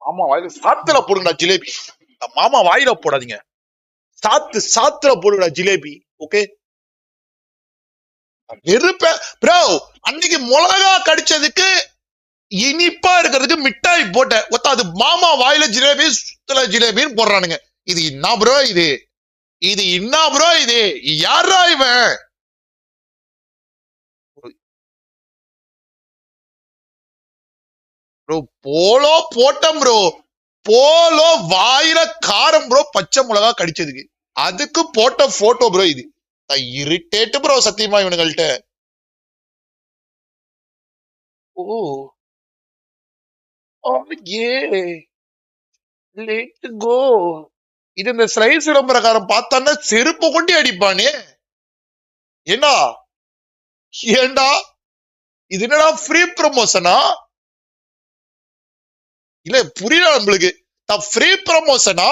மாமா வாயில சாத்துல போடுங்கடா ஜிலேபி. மாமா வாயில போடாதீங்க, சாத்துல போடுங்கடா ஜிலேபி. Okay வெறுப்ப bro. அன்னைக்கு மிளகா கடிச்சதுக்கு இனிப்பா இருக்கிறதுக்கு மிட்டாய் போட்ட ஒத்த அது மாமா வாயில ஜிலேபி சுத்தல ஜிலேபின்னு போடுறானுங்க. இது என்ன ப்ரோ இது? இது என்ன ப்ரோ இது? யாரா இவன்? ப்ரோ போலோ போட்டம் ப்ரோ, போலோ வாயில காரம் ப்ரோ, பச்சை மிளகா கடிச்சதுக்கு அதுக்கு போட்ட போட்டோ ப்ரோ. இது இரிட்டேட் ப்ரோ சத்தியமா இவனுங்கள்ட்ட. ஓ ஏ லெட் கோ. இது இந்த ஸ்லைஸ் விளம்பரக்காரன் பார்த்தான்னா செருப்பு கொண்டு அடிப்பானே. ஏண்டா ஏண்டா இது என்னடா ஃப்ரீ ப்ரமோஷனா? இல்ல புரியல நம்மளுக்கு. ஃப்ரீ ப்ரமோஷனா?